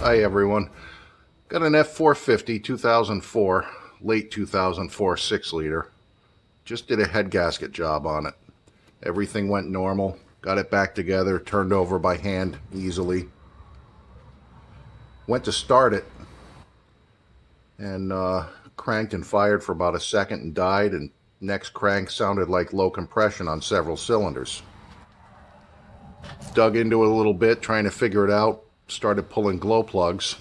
Hi everyone. Got an F450 2004, late 2004 6-liter. Just did a head gasket job on it. Everything went normal. Got it back together, turned over by hand easily. Went to start it and cranked and fired for about a second and died, and next crank sounded like low compression on several cylinders. Dug into it a little bit trying to figure it out, started pulling glow plugs,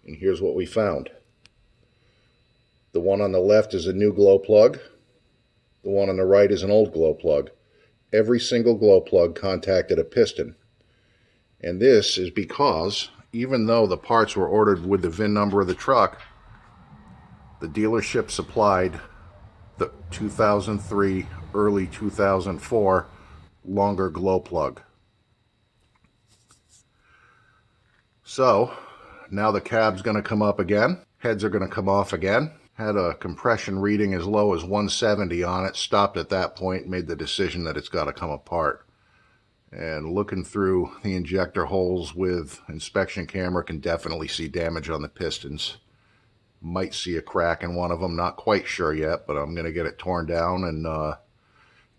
and here's what we found. The one on the left is a new glow plug, the one on the right is an old glow plug. Every single glow plug contacted a piston, and this is because even though the parts were ordered with the VIN number of the truck, the dealership supplied the 2003, early 2004 longer glow plug. So now the cab's going to come up again, heads are going to come off again. Had a compression reading as low as 170 on it, stopped at that point, made the decision that it's got to come apart. And looking through the injector holes with inspection camera, can definitely see damage on the pistons. Might see a crack in one of them, not quite sure yet, but I'm going to get it torn down and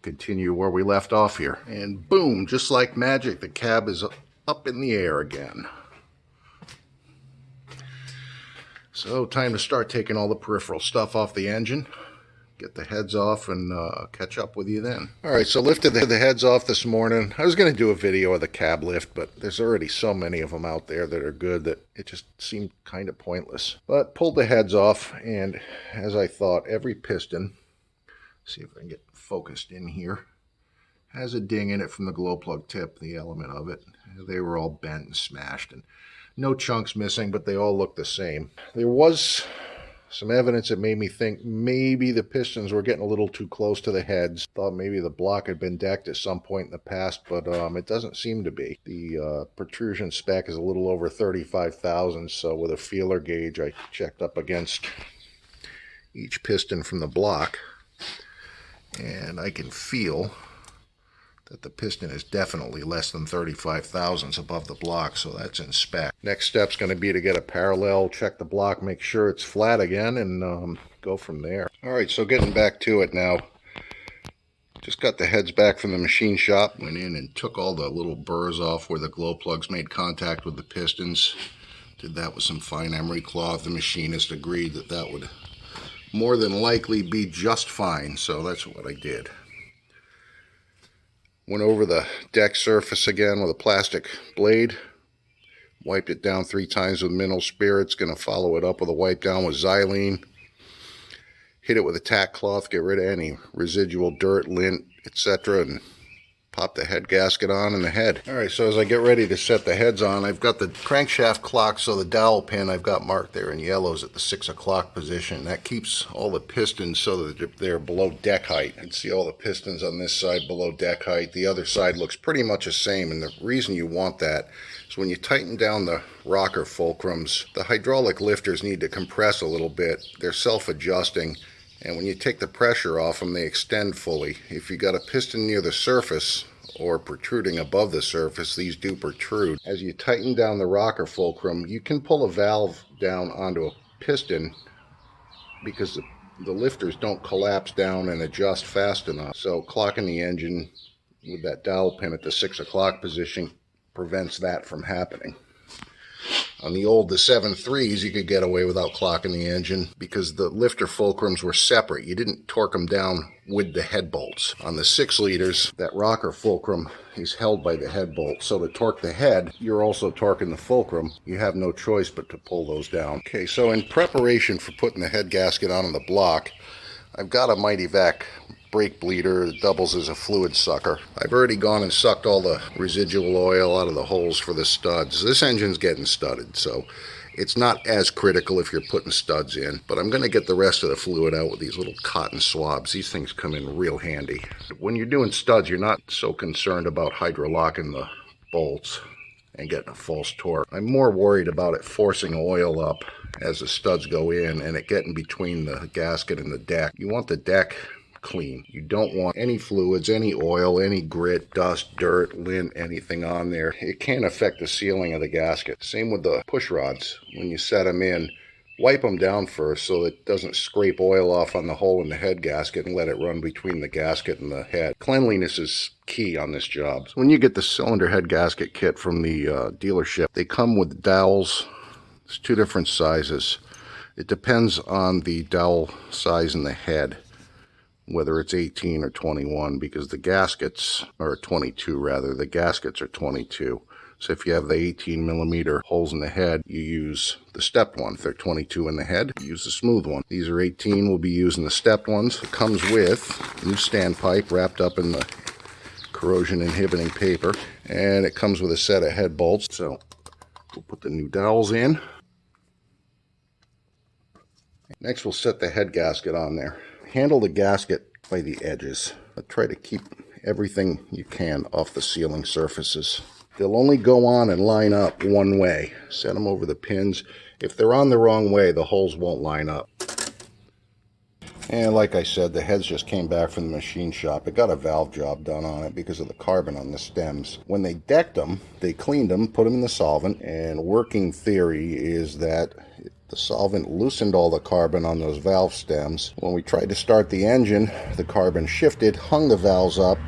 continue where we left off here. And boom, just like magic, the cab is up in the air again. So time to start taking all the peripheral stuff off the engine, get the heads off, and catch up with you then. Alright, so lifted the heads off this morning. I was going to do a video of the cab lift, but there's already so many of them out there that are good that it just seemed kind of pointless. But pulled the heads off, and as I thought, every piston, see if I can get focused in here, has a ding in it from the glow plug tip, the element of it. They were all bent and smashed, and no chunks missing, but they all look the same. There was some evidence that made me think maybe the pistons were getting a little too close to the heads. Thought maybe the block had been decked at some point in the past, but it doesn't seem to be. The protrusion spec is a little over 35 thousandths, so with a feeler gauge I checked up against each piston from the block, and I can feel that the piston is definitely less than 35 thousandths above the block, so that's in spec. Next step's going to be to get a parallel, check the block, make sure it's flat again, and go from there. Alright, so getting back to it now. Just got the heads back from the machine shop, went in and took all the little burrs off where the glow plugs made contact with the pistons. Did that with some fine emery cloth. The machinist agreed that that would more than likely be just fine, so that's what I did. Went over the deck surface again with a plastic blade, wiped it down 3 times with mineral spirits, going to follow it up with a wipe down with xylene, hit it with a tack cloth, get rid of any residual dirt, lint, etc., and pop the head gasket on in the head. Alright, so as I get ready to set the heads on, I've got the crankshaft clock, so the dowel pin I've got marked there in yellows at the 6 o'clock position. That keeps all the pistons so that they're below deck height. You can see all the pistons on this side below deck height. The other side looks pretty much the same, and the reason you want that is when you tighten down the rocker fulcrums, the hydraulic lifters need to compress a little bit. They're self-adjusting, and when you take the pressure off them, they extend fully. If you got a piston near the surface or protruding above the surface, these do protrude. As you tighten down the rocker fulcrum, you can pull a valve down onto a piston because the lifters don't collapse down and adjust fast enough. So clocking the engine with that dowel pin at the 6 o'clock position prevents that from happening. On the 7.3s, you could get away without clocking the engine because the lifter fulcrums were separate. You didn't torque them down with the head bolts. On the 6 liters, that rocker fulcrum is held by the head bolt. So to torque the head, you're also torquing the fulcrum. You have no choice but to pull those down. Okay, so in preparation for putting the head gasket on the block, I've got a Mighty Vac brake bleeder that doubles as a fluid sucker. I've already gone and sucked all the residual oil out of the holes for the studs. This engine's getting studded, so it's not as critical if you're putting studs in, but I'm going to get the rest of the fluid out with these little cotton swabs. These things come in real handy. When you're doing studs, you're not so concerned about hydrolocking the bolts and getting a false torque. I'm more worried about it forcing oil up as the studs go in and it getting between the gasket and the deck. You want the deck clean. You don't want any fluids, any oil, any grit, dust, dirt, lint, anything on there. It can affect the sealing of the gasket. Same with the push rods. When you set them in, wipe them down first so it doesn't scrape oil off on the hole in the head gasket and let it run between the gasket and the head. Cleanliness is key on this job. When you get the cylinder head gasket kit from the dealership, they come with dowels. There's two different sizes. It depends on the dowel size in the head, whether it's 18 or 21, because the gaskets are 22 rather. The gaskets are 22. So if you have the 18 millimeter holes in the head, you use the stepped one. If they're 22 in the head, you use the smooth one. These are 18. We'll be using the stepped ones. It comes with a new standpipe wrapped up in the corrosion inhibiting paper, and it comes with a set of head bolts. So we'll put the new dowels in. Next, we'll set the head gasket on there. Handle the gasket by the edges. Try to keep everything you can off the sealing surfaces. They'll only go on and line up one way. Set them over the pins. If they're on the wrong way, the holes won't line up. And like I said, the heads just came back from the machine shop. It got a valve job done on it because of the carbon on the stems. When they decked them, they cleaned them, put them in the solvent, and working theory is that the solvent loosened all the carbon on those valve stems. When we tried to start the engine, the carbon shifted, hung the valves up.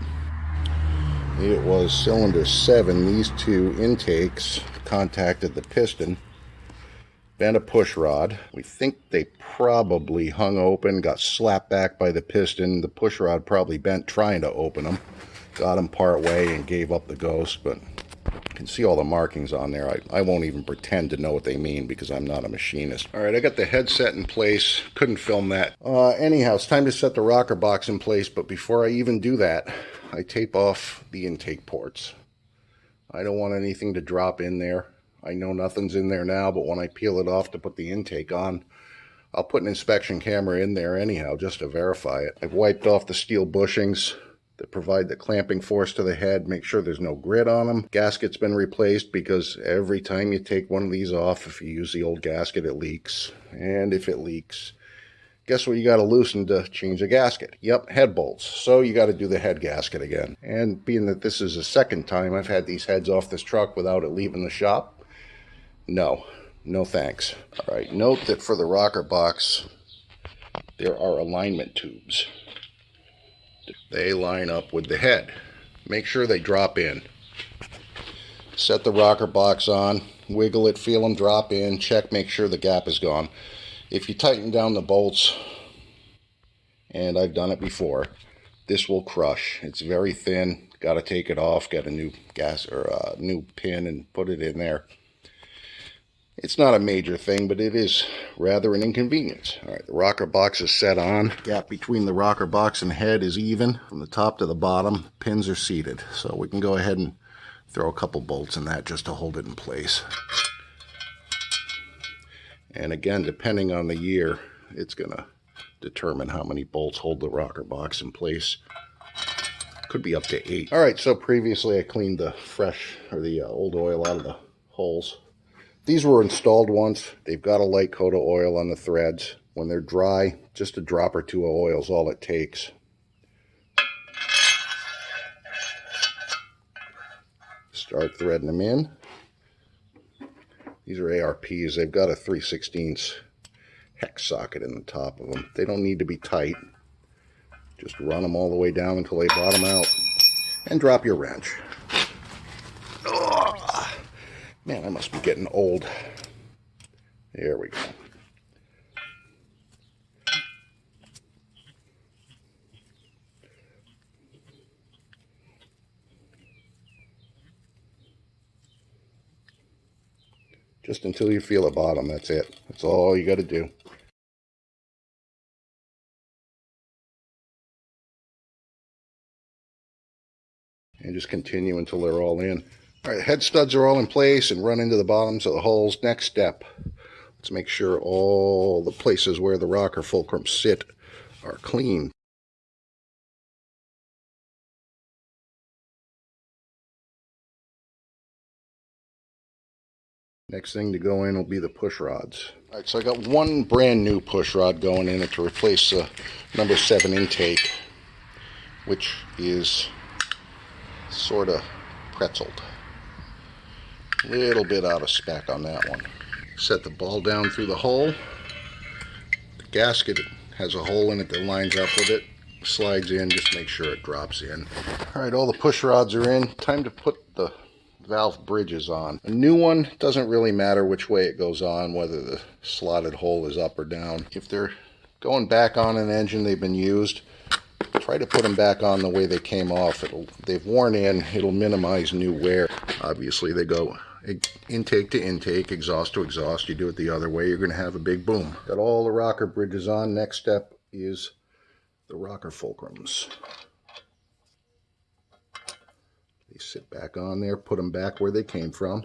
It was cylinder 7. These two intakes contacted the piston, bent a push rod. We think they probably hung open, got slapped back by the piston. The push rod probably bent trying to open them. Got them part way and gave up the ghost, but you can see all the markings on there. I won't even pretend to know what they mean because I'm not a machinist. All right, I got the headset in place. Couldn't film that. Anyhow, it's time to set the rocker box in place, but before I even do that, I tape off the intake ports. I don't want anything to drop in there. I know nothing's in there now, but when I peel it off to put the intake on, I'll put an inspection camera in there anyhow just to verify it. I've wiped off the steel bushings that provide the clamping force to the head. Make sure there's no grit on them. Gasket's been replaced because every time you take one of these off, if you use the old gasket, it leaks. And if it leaks, guess what you got to loosen to change the gasket? Yep, head bolts. So you got to do the head gasket again. And being that this is the second time I've had these heads off this truck without it leaving the shop, no thanks. All right, note that for the rocker box, there are alignment tubes. They line up with the head. Make sure they drop in. Set the rocker box on, wiggle it, feel them drop in, check, make sure the gap is gone. If you tighten down the bolts, and I've done it before, this will crush. It's very thin. Got to take it off, get a new new pin and put it in there. It's not a major thing, but it is rather an inconvenience. All right, the rocker box is set on. Gap between the rocker box and head is even from the top to the bottom. Pins are seated, so we can go ahead and throw a couple bolts in that just to hold it in place. And again, depending on the year, it's going to determine how many bolts hold the rocker box in place. Could be up to 8. All right, so previously I cleaned the old oil out of the holes. These were installed once. They've got a light coat of oil on the threads. When they're dry, just a drop or two of oil is all it takes. Start threading them in. These are ARPs. They've got a 3/16 hex socket in the top of them. They don't need to be tight. Just run them all the way down until they bottom out. And drop your wrench. Man, I must be getting old. There we go. Just until you feel it bottom, that's it. That's all you got to do. And just continue until they're all in. All right, head studs are all in place and run into the bottoms of the holes. Next step, let's make sure all the places where the rocker fulcrums sit are clean. Next thing to go in will be the push rods. All right, so I got one brand new push rod going in to replace the number 7 intake. which is sort of pretzeled. A little bit out of spec on that one. Set the ball down through the hole. The gasket has a hole in it that lines up with it. Slides in, just make sure it drops in. Alright, all the push rods are in. Time to put the valve bridges on. A new one, doesn't really matter which way it goes on, whether the slotted hole is up or down. If they're going back on an engine they've been used, try to put them back on the way they came off. They've worn in, it'll minimize new wear. Obviously they go intake to intake, exhaust to exhaust. You do it the other way, you're going to have a big boom. Got all the rocker bridges on. Next step is the rocker fulcrums. They sit back on there, put them back where they came from.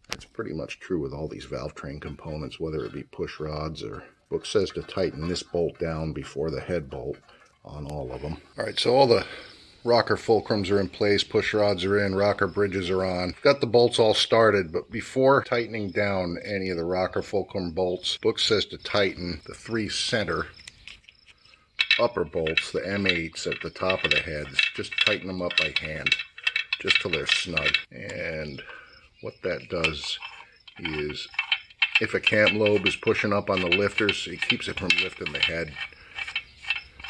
That's pretty much true with all these valvetrain components, whether it be push rods or... Book says to tighten this bolt down before the head bolt on all of them. Alright, so all the rocker fulcrums are in place, push rods are in, rocker bridges are on. Got the bolts all started, but before tightening down any of the rocker fulcrum bolts, book says to tighten the 3 center upper bolts, the M8s at the top of the heads. Just tighten them up by hand, just till they're snug. And what that does is, if a cam lobe is pushing up on the lifters, it keeps it from lifting the head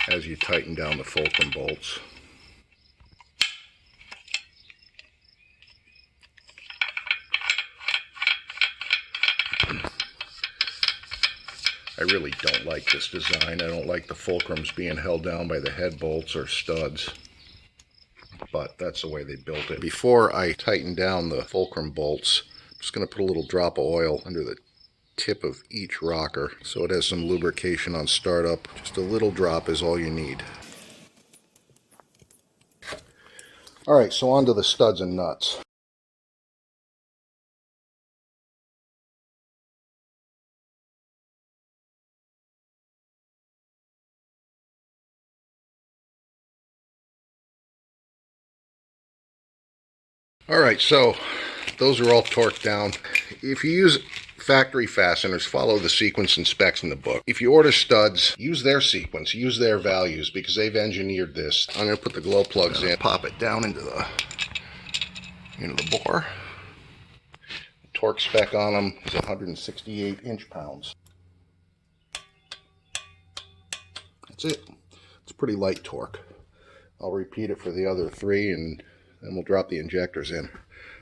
as you tighten down the fulcrum bolts. I really don't like this design. I don't like the fulcrums being held down by the head bolts or studs, but that's the way they built it. Before I tighten down the fulcrum bolts, I'm just going to put a little drop of oil under the tip of each rocker so it has some lubrication on startup. Just a little drop is all you need. Alright, so on to the studs and nuts. Alright, so those are all torqued down. If you use factory fasteners, follow the sequence and specs in the book. If you order studs, use their sequence, use their values, because they've engineered this. I'm going to put the glow plugs in, pop it down into the bore. The torque spec on them is 168 inch-pounds. That's it. It's pretty light torque. I'll repeat it for the other 3, and then we'll drop the injectors in.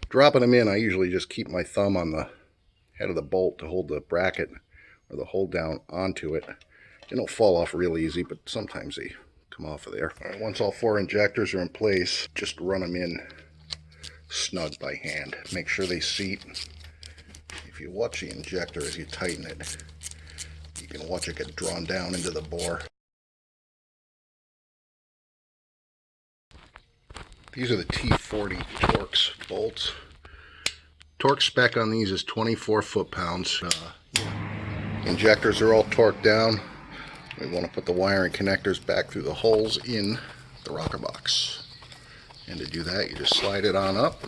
Dropping them in, I usually just keep my thumb on the head of the bolt to hold the bracket or the hold down onto it. They don't fall off real easy, but sometimes they come off of there. All right, once all 4 injectors are in place, just run them in snug by hand. Make sure they seat. If you watch the injector as you tighten it, you can watch it get drawn down into the bore. These are the T40 Torx bolts. Torque spec on these is 24 foot-pounds. Injectors are all torqued down. We want to put the wire and connectors back through the holes in the rocker box. And to do that, you just slide it on up.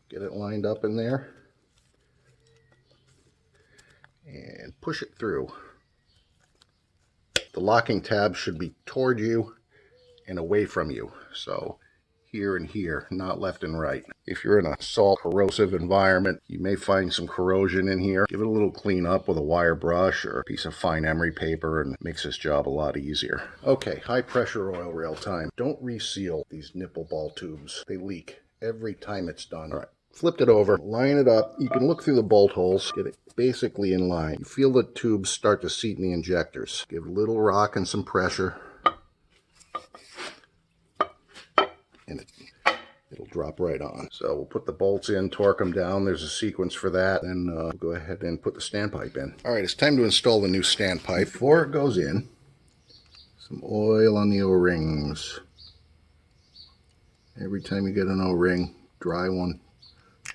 Get it lined up in there. And push it through. The locking tab should be toward you and away from you. So here and here, not left and right. If you're in a salt corrosive environment, you may find some corrosion in here. Give it a little clean up with a wire brush or a piece of fine emery paper, and it makes this job a lot easier. Okay, high pressure oil rail time. Don't reseal these nipple ball tubes. They leak every time it's done. All right, flipped it over, line it up. You can look through the bolt holes, get it basically in line. You feel the tubes start to seat in the injectors. Give a little rock and some pressure, and it'll drop right on. So we'll put the bolts in, torque them down. There's a sequence for that. Then we'll go ahead and put the standpipe in. All right, it's time to install the new standpipe. Before it goes in, some oil on the O-rings. Every time you get an O-ring, dry one,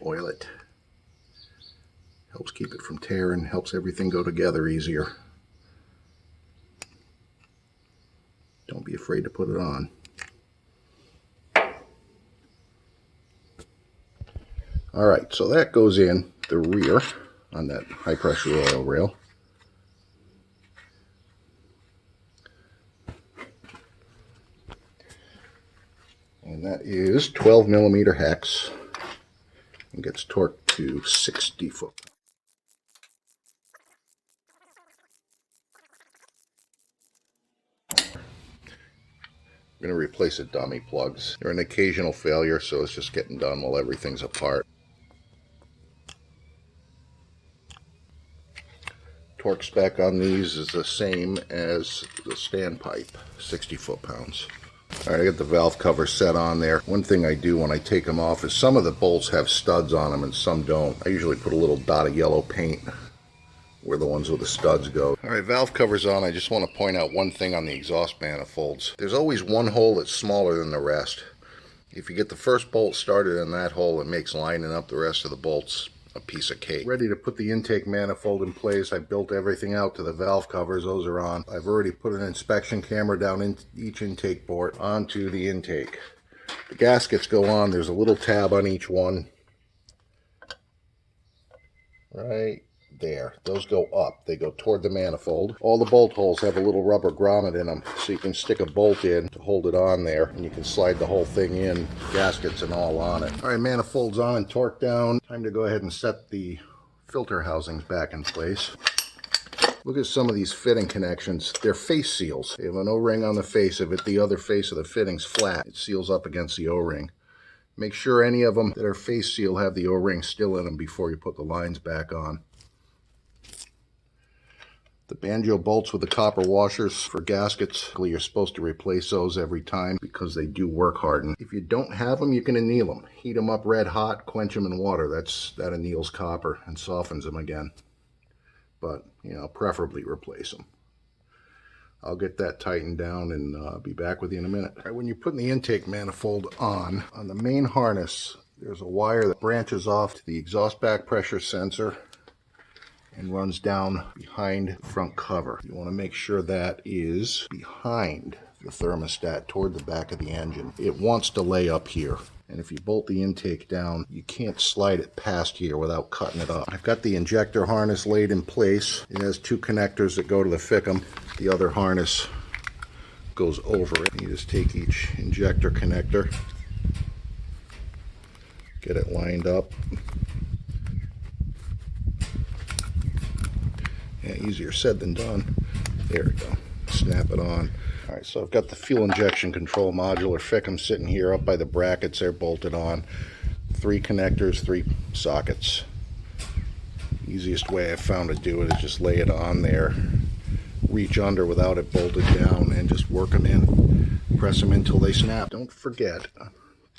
oil it. Helps keep it from tearing, helps everything go together easier. Don't be afraid to put it on. Alright, so that goes in the rear on that high pressure oil rail. And that is 12 millimeter hex and gets torqued to 60 foot. I'm going to replace the dummy plugs. They're an occasional failure, so it's just getting done while everything's apart. Torque spec on these is the same as the standpipe, 60 foot-pounds. Alright, I got the valve cover set on there. One thing I do when I take them off is some of the bolts have studs on them and some don't. I usually put a little dot of yellow paint where the ones with the studs go. Alright, valve cover's on. I just want to point out one thing on the exhaust manifolds. There's always one hole that's smaller than the rest. If you get the first bolt started in that hole, it makes lining up the rest of the bolts a piece of cake. Ready to put the intake manifold in place. I built everything out to the valve covers. Those are on. I've already put an inspection camera down in each intake port onto the intake. The gaskets go on. There's a little tab on each one. Right there. Those go up. They go toward the manifold. All the bolt holes have a little rubber grommet in them, so you can stick a bolt in to hold it on there, and you can slide the whole thing in, gaskets and all on it. Alright, manifold's on and torque down. Time to go ahead and set the filter housings back in place. Look at some of these fitting connections. They're face seals. They have an O-ring on the face of it. The other face of the fitting's flat. It seals up against the O-ring. Make sure any of them that are face seal have the O-ring still in them before you put the lines back on. The Banjo Bolts with the copper washers for gaskets, you're supposed to replace those every time because they do work harden. If you don't have them, you can anneal them. Heat them up red hot, quench them in water. That anneals copper and softens them again. But, you know, preferably replace them. I'll get that tightened down and I'll be back with you in a minute. All right, when you're putting the intake manifold on the main harness, there's a wire that branches off to the exhaust back pressure sensor and runs down behind the front cover. You want to make sure that is behind the thermostat toward the back of the engine. It wants to lay up here. And if you bolt the intake down, you can't slide it past here without cutting it up. I've got the injector harness laid in place. It has two connectors that go to the FICM. The other harness goes over it. You just take each injector connector, get it lined up. Yeah, easier said than done. There we go. Snap it on. Alright, so I've got the fuel injection control module or FICM sitting here up by the brackets. They're bolted on. 3 connectors, 3 sockets. Easiest way I've found to do it is just lay it on there, reach under without it bolted down, and just work them in. Press them until they snap. Don't forget,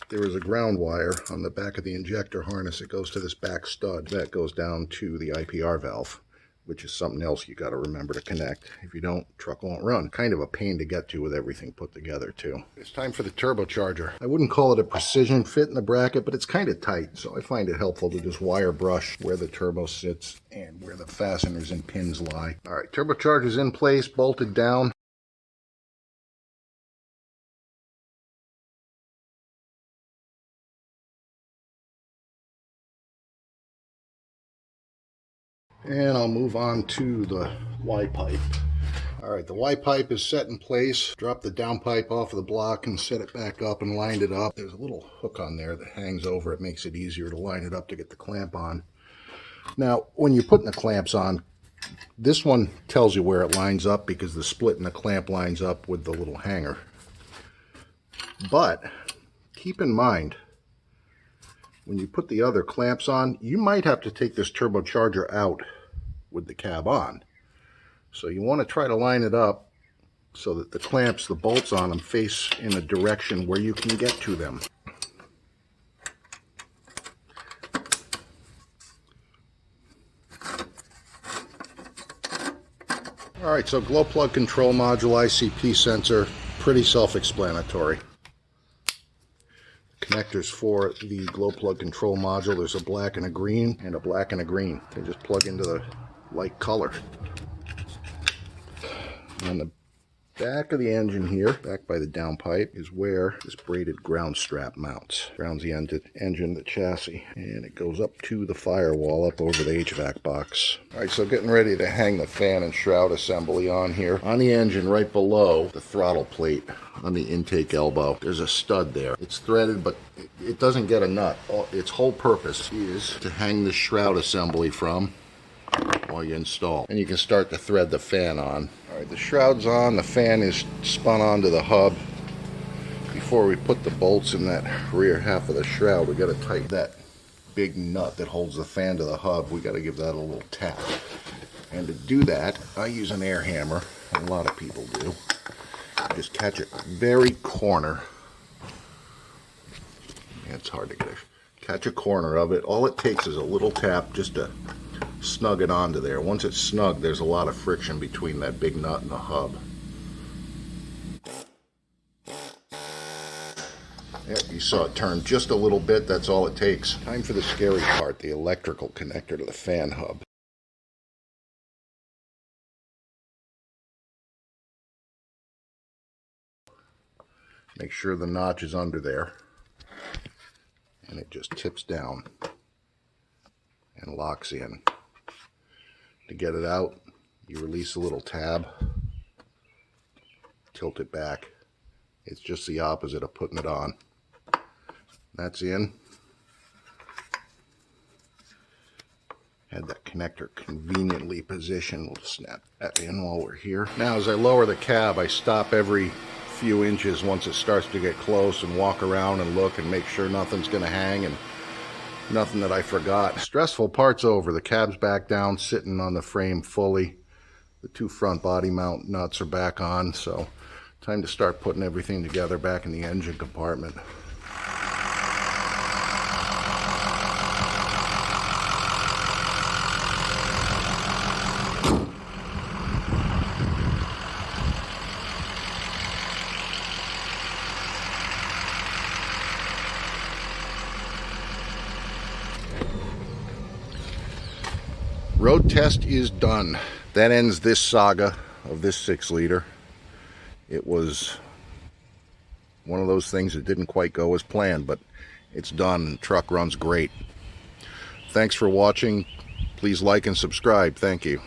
there is a ground wire on the back of the injector harness that goes to this back stud. That goes down to the IPR valve, which is something else you got to remember to connect. If you don't, truck won't run. Kind of a pain to get to with everything put together too. It's time for the turbocharger. I wouldn't call it a precision fit in the bracket, but it's kind of tight, so I find it helpful to just wire brush where the turbo sits and where the fasteners and pins lie. All right, turbocharger's in place, bolted down. And I'll move on to the Y pipe. Alright, the Y pipe is set in place. Drop the down pipe off of the block and set it back up and lined it up. There's a little hook on there that hangs over. It makes it easier to line it up to get the clamp on. Now, when you're putting the clamps on, this one tells you where it lines up because the split in the clamp lines up with the little hanger. But keep in mind, when you put the other clamps on, you might have to take this turbocharger out with the cab on. So you want to try to line it up so that the clamps, the bolts on them, face in a direction where you can get to them. Alright, so glow plug control module, ICP sensor, pretty self-explanatory. Connectors for the glow plug control module, there's a black and a green and a black and a green. They just plug into the light color. And the Back of the engine here, back by the downpipe, is where this braided ground strap mounts. Grounds the engine, the chassis, and it goes up to the firewall up over the HVAC box. Alright, so getting ready to hang the fan and shroud assembly on here. On the engine, right below the throttle plate, on the intake elbow, there's a stud there. It's threaded, but it doesn't get a nut. Its whole purpose is to hang the shroud assembly from while you install. And you can start to thread the fan on. Alright, the shroud's on, the fan is spun onto the hub. Before we put the bolts in that rear half of the shroud, we got to tighten that big nut that holds the fan to the hub. We got to give that a little tap. And to do that, I use an air hammer. A lot of people do. Just catch it very corner. Yeah, it's hard to catch a corner of it. All it takes is a little tap just to snug it onto there. Once it's snug, there's a lot of friction between that big nut and the hub. Yep, you saw it turn just a little bit. That's all it takes. Time for the scary part, the electrical connector to the fan hub. Make sure the notch is under there. And it just tips down and locks in. To get it out, you release a little tab, tilt it back. It's just the opposite of putting it on. That's in. Had that connector conveniently positioned. We'll snap that in while we're here. Now as I lower the cab, I stop every few inches once it starts to get close and walk around and look and make sure nothing's going to hang and nothing that I forgot. Stressful part's over. The cab's back down, sitting on the frame fully. The two front body mount nuts are back on, so time to start putting everything together back in the engine compartment. Road test is done. That ends this saga of this 6-liter. It was one of those things that didn't quite go as planned, but it's done. The truck runs great. Thanks for watching. Please like and subscribe. Thank you.